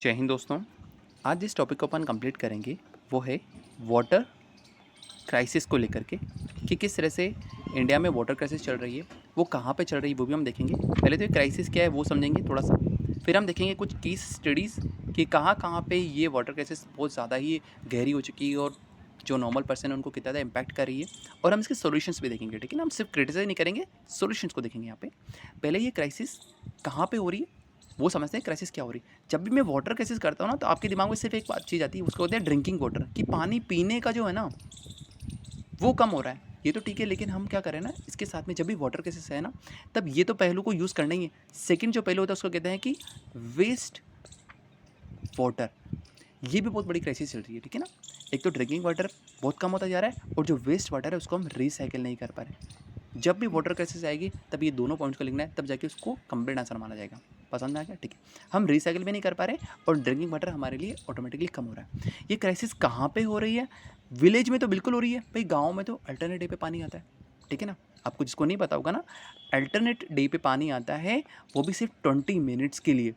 जय हिंद दोस्तों। आज जिस टॉपिक को अपन कंप्लीट करेंगे वो है वाटर क्राइसिस को लेकर के कि किस तरह से इंडिया में वाटर क्राइसिस चल रही है, वो कहाँ पे चल रही है वो भी हम देखेंगे। पहले तो ये क्राइसिस क्या है वो समझेंगे थोड़ा सा, फिर हम देखेंगे कुछ केस स्टडीज़ कि कहाँ कहाँ पे ये वाटर क्राइसिस बहुत ज़्यादा ही गहरी हो चुकी है और जो नॉर्मल पर्सन है उनको कितना ज़्यादा इम्पैक्ट कर रही है, और हम इसके सॉल्यूशंस भी देखेंगे। ठीक है ना, हम सिर्फ क्रिटिसाइज नहीं करेंगे, सॉल्यूशंस को देखेंगे यहाँ पे। पहले ये क्राइसिस कहाँ पे हो रही है वो समझते हैं, क्राइसिस क्या हो रही है। जब भी मैं वाटर क्राइसिस करता हूँ ना तो आपके दिमाग में सिर्फ एक बात चीज़ आती है, उसको होता है ड्रिंकिंग वाटर, कि पानी पीने का जो है ना वो कम हो रहा है। ये तो ठीक है, लेकिन हम क्या करें ना, इसके साथ में जब भी वाटर क्राइसिस है ना तब ये तो पहलू को यूज़ करना ही है। सेकंड जो पहलू होता है उसको कहते हैं कि वेस्ट वाटर। ये भी बहुत बड़ी क्राइसिस चल रही है। ठीक है ना, एक तो ड्रिंकिंग वाटर बहुत कम होता जा रहा है और जो वेस्ट वाटर है उसको हम रिसाइकिल नहीं कर पा रहे। जब भी वाटर क्राइसिस आएगी तब ये दोनों पॉइंट्स को लिखना है, तब जाके उसको कंप्लीट आंसर माना जाएगा। पसंद आ गया? ठीक है, हम रिसाइकिल भी नहीं कर पा रहे और ड्रिंकिंग वाटर हमारे लिए ऑटोमेटिकली कम हो रहा है। ये क्राइसिस कहाँ पे हो रही है? विलेज में तो बिल्कुल हो रही है भाई, गाँव में तो अल्टरनेट डे पे पानी आता है। ठीक है ना, आपको जिसको नहीं पता होगा ना, अल्टरनेट डे पे पानी आता है, वो भी सिर्फ 20 मिनट्स के लिए।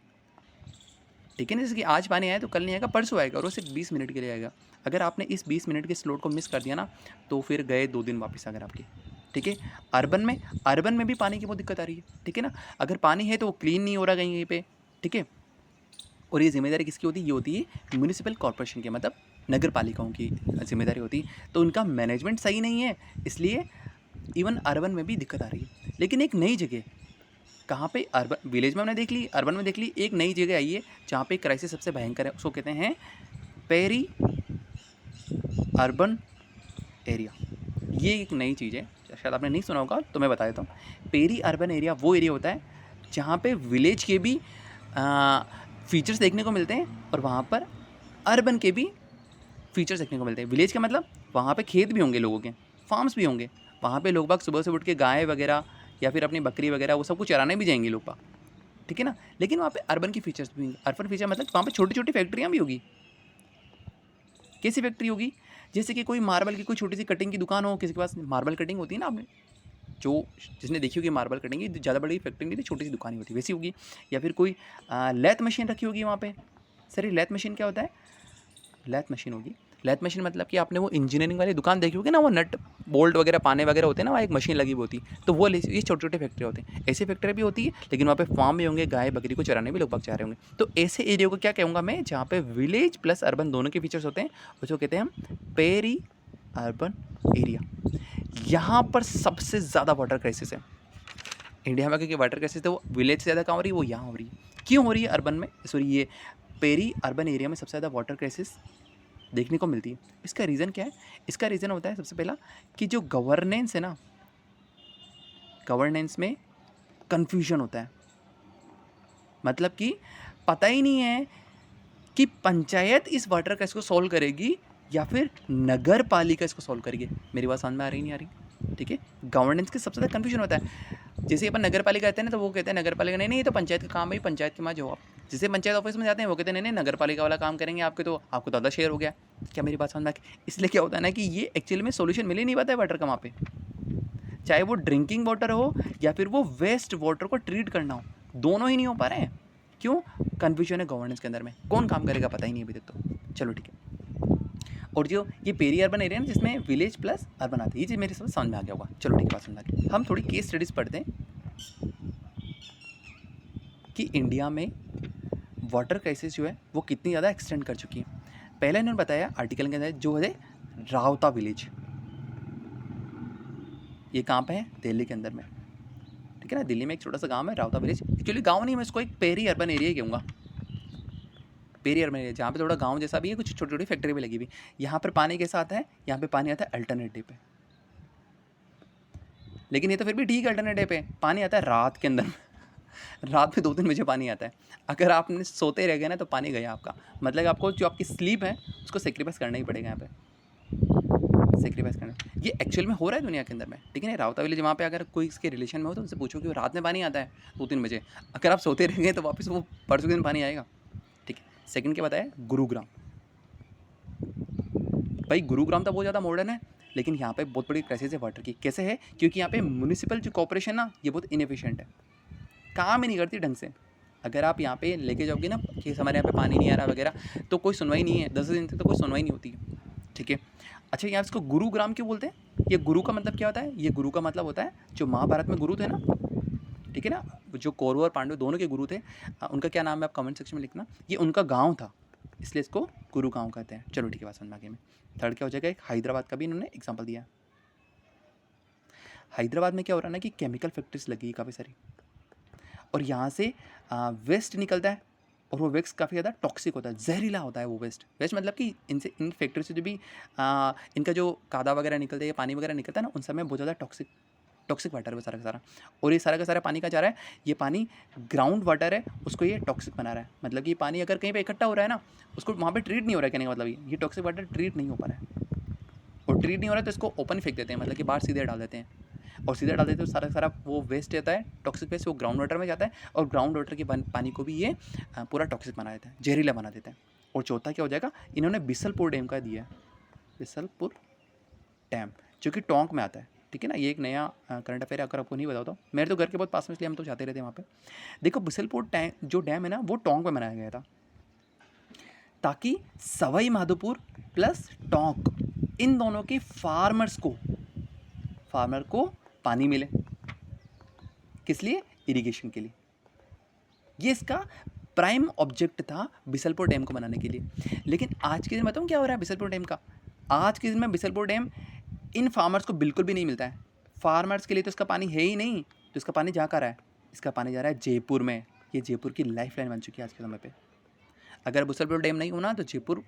ठीक है ना, जैसे कि आज पानी आया तो कल नहीं आएगा, परसों आएगा, और वो सिर्फ 20 मिनट के लिए आएगा। अगर आपने इस 20 मिनट के स्लॉट को मिस कर दिया ना तो फिर गए 2 दिन वापस अगर आपके। ठीक है, अर्बन में भी पानी की बहुत दिक्कत आ रही है। ठीक है ना, अगर पानी है तो वो क्लीन नहीं हो रहा कहीं कहीं पे। ठीक है, और ये जिम्मेदारी किसकी होती है? ये होती है म्यूनिसिपल कॉर्पोरेशन की, मतलब नगर पालिकाओं की जिम्मेदारी होती है। तो उनका मैनेजमेंट सही नहीं है, इसलिए इवन अर्बन में भी दिक्कत आ रही है। लेकिन एक नई जगह, कहाँ पे? अर्बन विलेज में हमने देख ली, अर्बन में देख ली, एक नई जगह आई है जहाँ पे क्राइसिस सबसे भयंकर है, उसको कहते हैं पेरी अर्बन एरिया। ये एक नई चीज़ है, शायद आपने नहीं सुना होगा तो मैं बता देता हूँ। पेरी अर्बन एरिया वो एरिया होता है जहाँ पे विलेज के भी फीचर्स देखने को मिलते हैं और वहाँ पर अर्बन के भी फीचर्स देखने को मिलते हैं। विलेज का मतलब वहाँ पे खेत भी होंगे लोगों के, फार्म्स भी होंगे, वहाँ पे लोग बाग सुबह से उठ के गाय वगैरह या फिर अपनी बकरी वगैरह वो सब कुछ चराने भी जाएंगे लोग बाग। ठीक है ना, लेकिन वहाँ पे अर्बन की फीचर्स भी होंगे। अर्बन फीचर मतलब वहाँ पे छोटी छोटी फैक्ट्रियाँ भी होगी। कैसी फैक्ट्री होगी? जैसे कि कोई मार्बल की कोई छोटी सी कटिंग की दुकान हो, किसी के पास मार्बल कटिंग होती है ना, आपने जो जिसने देखी होगी मार्बल कटिंग, ज़्यादा बड़ी फैक्ट्री नहीं थी, छोटी सी दुकान ही होती, वैसी होगी। या फिर कोई लैथ मशीन रखी होगी वहाँ पे। सर ये लैथ मशीन क्या होता है? लैथ मशीन होगी, लैथ मशीन मतलब कि आपने वो इंजीनियरिंग वाली दुकान देखी होगी ना, वो नट बोल्ट वगैरह पाने वगैरह होते हैं ना, वहाँ एक मशीन लगी हुई होती है, तो वो ये छोटे छोटे फैक्ट्री होते हैं। ऐसी फैक्ट्री भी होती है, लेकिन वहाँ पे फार्म भी होंगे, गाय बकरी को चराने भी लोग बाग चाह रहे होंगे। तो ऐसे एरिया को क्या कहूँगा मैं, जहाँ पे विलेज प्लस अर्बन दोनों के फीचर्स होते हैं, उसको कहते हैं हम पेरी अर्बन एरिया। यहाँ पर सबसे ज़्यादा वाटर क्राइसिस है इंडिया में, क्योंकि वाटर क्राइसिस तो वो विलेज से ज़्यादा कहाँ हो रही है, वो यहाँ हो रही है। क्यों हो रही है अर्बन में, सॉरी ये पेरी अर्बन एरिया में सबसे ज़्यादा वाटर क्राइसिस देखने को मिलती है? इसका रीज़न क्या है? इसका रीज़न होता है सबसे पहला कि जो गवर्नेंस है ना, गवर्नेंस में कन्फ्यूजन होता है। मतलब कि पता ही नहीं है कि पंचायत इस वाटर क्राइसिस को सॉल्व करेगी या फिर नगर पालिका इसको सॉल्व करेगी। मेरी बात समझ में आ रही नहीं आ रही? ठीक है, गवर्नेंस के सबसे ज़्यादा कन्फ्यूजन होता है। जैसे अपन नगर पालिका कहते हैं ना तो वो कहते हैं नगर पालिका नहीं नहीं ये तो पंचायत का काम है, पंचायत के माँ जो आप। जैसे पंचायत ऑफिस में जाते हैं वो कहते हैं नहीं नहीं नगर पालिका वाला काम करेंगे आपके, तो आपको तो आधा शेयर हो गया। क्या मेरी बात समझ में आ गई? इसलिए क्या होता है ना कि ये एक्चुअली में सोल्यूशन मिल ही नहीं पाता है वाटर का वहाँ पे, चाहे वो ड्रिंकिंग वाटर हो या फिर वो वेस्ट वाटर को ट्रीट करना हो, दोनों ही नहीं हो पा रहे हैं। क्यों? कन्फ्यूजन है गवर्नेंस के अंदर में, कौन काम करेगा पता ही नहीं अभी तक तो। चलो ठीक है, और जो ये पेरी अर्बन एरिया है ना जिसमें विलेज प्लस अर्बन आती है, ये चीज़ मेरे समझ में आ गया होगा। चलो ठीक है, बात समझ आ गई। हम थोड़ी केस स्टडीज़ पढ़ते हैं कि इंडिया में वाटर क्राइसिस जो है वो कितनी ज़्यादा एक्सटेंड कर चुकी है। पहले इन्होंने बताया आर्टिकल के अंदर जो है रावता विलेज, ये कहाँ पे है? दिल्ली के अंदर में। ठीक है ना, दिल्ली में एक छोटा सा गांव है रावता विलेज। एक्चुअली गांव नहीं, मैं इसको एक पेरी अर्बन एरिया ही कहूँगा। पेरी अर्बन एरिया जहाँ पे थोड़ा गांव जैसा भी है, कुछ छोटी छोटी फैक्ट्री भी लगी हुई। यहाँ पर पानी कैसा आता है? यहाँ पे पानी आता है अल्टरनेटिव पे, लेकिन ये तो फिर भी ठीक है, अल्टरनेटिव पे पानी आता है रात के अंदर रात में 2-3 बजे पानी आता है। अगर आपने सोते रह गए ना तो पानी गया आपका। मतलब आपको जो आपकी स्लीप है उसको सेक्रीफाइस करना ही पड़ेगा यहाँ पे, सेक्रीफाइस करना। ये एक्चुअल में हो रहा है दुनिया के अंदर में। ठीक है ना, रावता विलेज वहाँ पे अगर कोई इसके रिलेशन में हो तो उनसे पूछो कि वो रात में पानी आता है 2-3 बजे, अगर आप सोते रह गए तो वापस वो परसों के दिन पानी आएगा। ठीक है, सेकंड क्या बताया? गुरुग्राम। भाई गुरुग्राम तो बहुत ज़्यादा मॉडर्न है, लेकिन यहाँ पे बहुत बड़ी क्राइसिस है वाटर की। कैसे है? क्योंकि यहाँ पे म्यूनिसिपल जो कॉर्पोरेशन ना ये बहुत इनएफिशिएंट है, काम ही नहीं करती ढंग से। अगर आप यहाँ पे लेके जाओगे ना कि हमारे यहाँ पे पानी नहीं आ रहा वगैरह, तो कोई सुनवाई नहीं है, 10 दिन तक तो कोई सुनवाई नहीं होती है, ठीक है। अच्छा, यहाँ इसको गुरुग्राम क्यों बोलते हैं? ये गुरु का मतलब क्या होता है? ये गुरु का मतलब होता है जो महाभारत में गुरु थे ना, ठीक है ना, जो कौरव और पांडव दोनों के गुरु थे, उनका क्या नाम है आप कमेंट सेक्शन में लिखना। ये उनका गाँव था, इसलिए इसको गुरु गाँव कहते हैं। चलो ठीक है, बात समझ में आगे में। थर्ड क्या हो जाएगा? एक हैदराबाद का भी इन्होंने एग्जाम्पल दिया। हैदराबाद में क्या हो रहा है ना कि केमिकल फैक्ट्रीज लगी है काफ़ी सारी, और यहाँ से वेस्ट निकलता है, और वो वेस्ट काफ़ी ज़्यादा टॉक्सिक होता है, जहरीला होता है वो वेस्ट। वेस्ट मतलब कि इनसे, इन फैक्ट्री से जो भी इनका जो कादा वगैरह निकलता है या पानी वगैरह निकलता है ना, उन सब में बहुत ज़्यादा टॉक्सिक वाटर है सारा का सारा। और ये सारा का सारा पानी कहाँ जा रहा है? ये पानी ग्राउंड वाटर है, उसको ये टॉक्सिक बना रहा है। मतलब कि पानी अगर कहीं पे इकट्ठा हो रहा है ना, उसको वहाँ पे ट्रीट नहीं हो रहा है, कहने का मतलब ये टॉक्सिक वाटर ट्रीट नहीं हो पा रहा है, और ट्रीट नहीं हो रहा है तो इसको ओपन फेंक देते हैं, मतलब कि बाहर सीधे डाल देते हैं, और सीधे डाल देते तो सारा सारा वो वेस्ट रहता है, टॉक्सिक वेस्ट, वो ग्राउंड वाटर में जाता है, और ग्राउंड वाटर के पानी को भी ये पूरा टॉक्सिक बना देता है, जहरीला बना देता है। और चौथा क्या हो जाएगा? इन्होंने बिसलपुर डैम का दिया है, बिसलपुर डैम जो कि टोंक में आता है, ठीक है ना। ये एक नया करंट अफेयर अगर आपको नहीं बताता, मेरे तो घर के बहुत पास में, इसलिए हम तो जाते रहते हैं वहाँ पे। देखो, बिसलपुर जो डैम है ना, वो टोंक में बनाया गया था, ताकि सवाई माधोपुर प्लस टोंक, इन दोनों के फार्मर को पानी मिले। किस लिए? इरिगेशन के लिए। ये इसका प्राइम ऑब्जेक्ट था बिसलपुर डैम को बनाने के लिए। लेकिन आज के दिन बताऊँ क्या हो रहा है बिसलपुर डैम का? आज के दिन में बिसलपुर डैम इन फार्मर्स को बिल्कुल भी नहीं मिलता है। फार्मर्स के लिए तो इसका पानी है ही नहीं, तो इसका पानी जा कर रहा है, इसका पानी जा रहा है जयपुर में। ये जयपुर की लाइफ लाइन बन चुकी है आज के समय पे। अगर बिसलपुर डैम नहीं होना तो जयपुर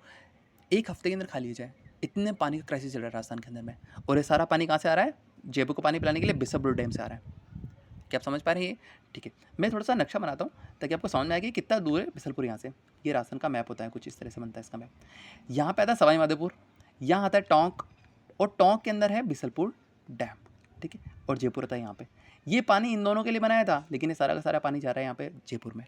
एक हफ्ते के अंदर खाली हो जाए, इतने पानी का क्राइसिस चल रहा है राजस्थान के अंदर में। और ये सारा पानी कहाँ से आ रहा है? जयपुर को पानी पिलाने के लिए बिसलपुर डैम से आ रहा है। क्या आप समझ पा रहे हैं? ठीक है, मैं थोड़ा सा नक्शा बनाता हूँ ताकि आपको समझ में आए कि कितना दूर है बिसलपुर यहाँ से। ये राजस्थान का मैप होता है, कुछ इस तरह से बनता है इसका मैप। यहाँ पे आता है सवाई माधोपुर, यहाँ आता है टोंक, और टोंक के अंदर है बिसलपुर डैम, ठीक है, और जयपुर आता है यहाँ पे। ये पानी इन दोनों के लिए बनाया था, लेकिन ये सारा का सारा पानी जा रहा है यहाँ पे जयपुर में,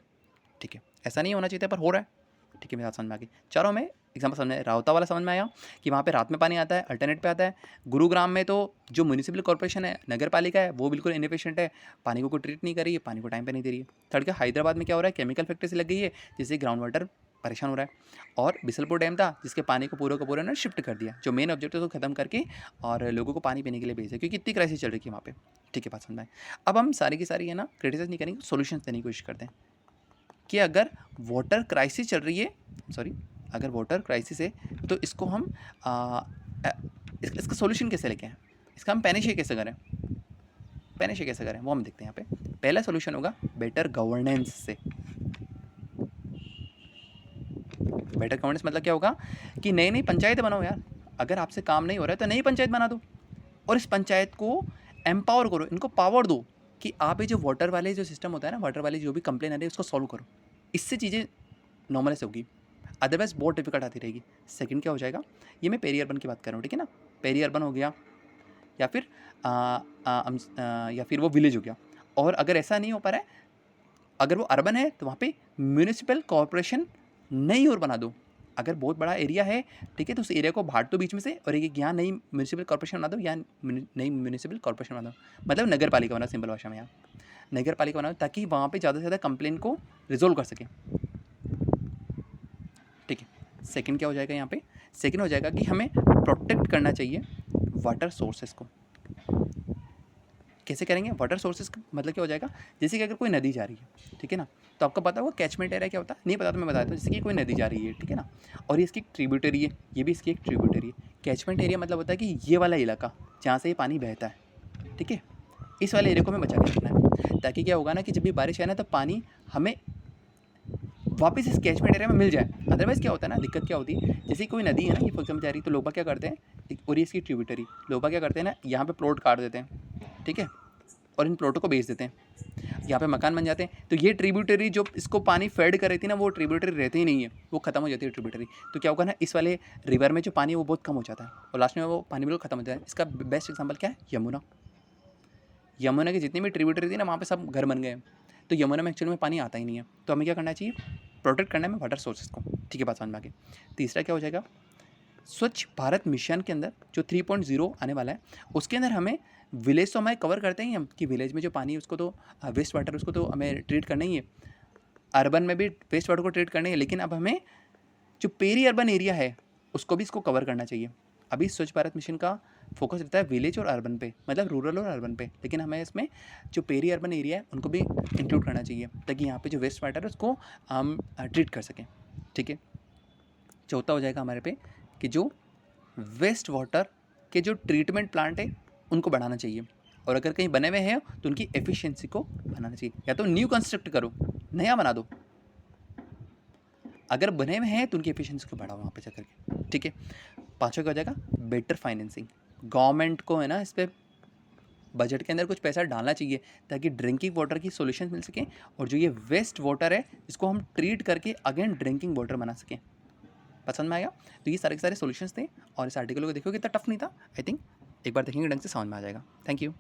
ठीक है। ऐसा नहीं होना चाहिए था, पर हो रहा है, ठीक है। मेरी बात समझ में आ गई। चारों में एग्जाम्पल समझ में, राउता वाला समझ में आया कि वहाँ पे रात में पानी आता है, अल्टरनेट पे आता है। गुरुग्राम में तो जो म्यूनिसिपल कॉर्पोरेशन है, नगर पालिका है, वो बिल्कुल इनएफिशिएंट है, पानी को कोई ट्रीट नहीं कर रही है, पानी को टाइम पे नहीं दे रही है। थर्ड क्या, हैदराबाद में क्या हो रहा है? केमिकल फैक्ट्री से लग गई है, जिससे ग्राउंड वाटर परेशान हो रहा है। और बिसलपुर डैम था जिसके पानी को पूरा का पूरा ना शिफ्ट कर दिया, जो मेन ऑब्जेक्टिव को खत्म करके और लोगों को पानी पीने के लिए भेजा, क्योंकि इतनी क्राइसिस चल रही थी वहाँ पे, ठीक है। बात समझ में। अब हम सारी की सारी है ना क्रिटिसाइज नहीं करेंगे, सोल्यूशन देने की कोशिश करते हैं कि अगर वाटर क्राइसिस चल रही है, अगर वाटर क्राइसिस है तो इसको हम इसका सोल्यूशन कैसे लेके आएँ, इसका हम पैनिशे कैसे करें, वो हम देखते हैं। यहाँ पे पहला सोल्यूशन होगा बेटर गवर्नेंस से। बेटर गवर्नेंस मतलब क्या होगा कि नई नई पंचायतें बनाओ यार। अगर आपसे काम नहीं हो रहा है तो नई पंचायत बना दो, और इस पंचायत को एम्पावर करो, इनको पावर दो कि आप ये जो वाटर वाले जो सिस्टम होता है ना, वाटर वाली जो भी कंप्लेन आ रही है उसको सॉल्व करो। इससे चीज़ें नॉर्मल से होगी, अदरवाइज बहुत डिफिकल्ट आती रहेगी। सेकंड क्या हो जाएगा, ये मैं पेरी अर्बन की बात कर रहा हूँ, ठीक है ना। पेरी अर्बन हो गया, या फिर या फिर वो विलेज हो गया। और अगर ऐसा नहीं हो पा रहा है, अगर वो अर्बन है तो वहाँ पे म्यूनिसिपल कॉर्पोरेशन नई और बना दो। अगर बहुत बड़ा एरिया है, ठीक है, तो उस एरिया को बांट दो बीच में से, और एक यहाँ नई म्यूनिसिपल कॉर्पोरेशन बना दो, या नई म्यूनिसिपल कॉर्पोरेशन बना दो, मतलब नगर पालिका बना, सिंपल भाषा में यहाँ नगर पालिका बना, ताकि वहाँ पे ज़्यादा से ज़्यादा कंप्लेन को रिजोल्व कर सके, ठीक है। सेकंड क्या हो जाएगा यहाँ पे? सेकंड हो जाएगा कि हमें प्रोटेक्ट करना चाहिए वाटर सोर्सेस को। कैसे करेंगे? वाटर सोर्सेज का मतलब क्या हो जाएगा, जैसे कि अगर कोई नदी जा रही है, ठीक है ना, तो आपको पता होगा कैचमेंट एरिया क्या होता है, नहीं पता तो मैं बताता हूँ। जैसे कि कोई नदी जा रही है, ठीक है ना, और ये इसकी एक ट्रिब्यूटरी है, ये भी इसकी एक ट्रिब्यूटरी है। कैचमेंट एरिया मतलब होता है कि ये वाला इलाका जहाँ से ये पानी बहता है, ठीक है, इस वाले एरिया को हमें बचा के रखना है, ताकि क्या होगा ना कि जब भी बारिश आए ना तो पानी हमें वापस इस कैचमेंट एरिया में मिल जाए। अदरवाइज़ क्या होता है ना, दिक्कत क्या होती है, जैसे कोई नदी है ना, ये फॉर एग्जाम्पल जा रही है, तो लोग क्या करते हैं, और ये इसकी ट्रिब्यूटरी, लोग क्या करते हैं ना, यहाँ पे प्लॉट काट देते हैं, ठीक है, और इन प्लॉटों को बेच देते हैं, यहाँ पे मकान बन जाते हैं। तो ये ट्रिब्यूटरी जो इसको पानी फेड कर रही थी ना, वो ट्रिब्यूटरी रहती ही नहीं है, वो खत्म हो जाती है ट्रिब्यूटरी। तो क्या होगा ना, इस वाले रिवर में जो पानी है वो बहुत कम हो जाता है, और लास्ट में वो पानी बिल्कुल खत्म हो जाता है। इसका बेस्ट एग्जाम्पल क्या है? यमुना। यमुना की जितनी भी ट्रिब्यूटरी थी ना, वहाँ पे सब घर बन गए, तो यमुना में एक्चुअली में पानी आता ही नहीं है। तो हमें क्या करना चाहिए? प्रोटेक्ट करना है वाटर सोर्सेज को, ठीक है। बात समझ में आ गई। तीसरा क्या हो जाएगा, स्वच्छ भारत मिशन के अंदर जो 3.0 आने वाला है, उसके अंदर हमें विलेज तो हमें कवर करते ही हम, कि विलेज में जो पानी है उसको तो वेस्ट वाटर उसको तो हमें ट्रीट करना ही है, अर्बन में भी वेस्ट वाटर को ट्रीट करने है, लेकिन अब हमें जो पेरी अर्बन एरिया है उसको भी इसको कवर करना चाहिए। अभी स्वच्छ भारत मिशन का फोकस रहता है विलेज और अर्बन पे, मतलब रूरल और अर्बन पे, लेकिन हमें इसमें जो पेरी अर्बन एरिया है उनको भी इंक्लूड करना चाहिए ताकि यहाँ पे जो वेस्ट वाटर है उसको हम ट्रीट कर सकें। ठीक है, चौथा हो जाएगा हमारे पे कि जो वेस्ट वाटर के जो ट्रीटमेंट प्लांट है उनको बढ़ाना चाहिए, और अगर कहीं बने हुए हैं तो उनकी एफिशिएंसी को बढ़ाना चाहिए। या तो न्यू कंस्ट्रक्ट करो, नया बना दो, अगर बने हुए हैं तो उनकी एफिशिएंसी को बढ़ाओ वहाँ पे जाकर के। ठीक है, पाँचवा क्या हो जाएगा, बेटर फाइनेंसिंग। गवर्नमेंट को है ना इस पर बजट के अंदर कुछ पैसा डालना चाहिए ताकि ड्रिंकिंग वाटर की सॉल्यूशन मिल सके, और जो ये वेस्ट वाटर है इसको हम ट्रीट करके अगेन ड्रिंकिंग वाटर बना सकें। पसंद में आएगा? तो ये सारे के सारे सॉल्यूशंस थे, और इस आर्टिकल को देखो कितना टफ नहीं था। आई थिंक एक बार देखेंगे ढंग से समझ में आ जाएगा। Thank you.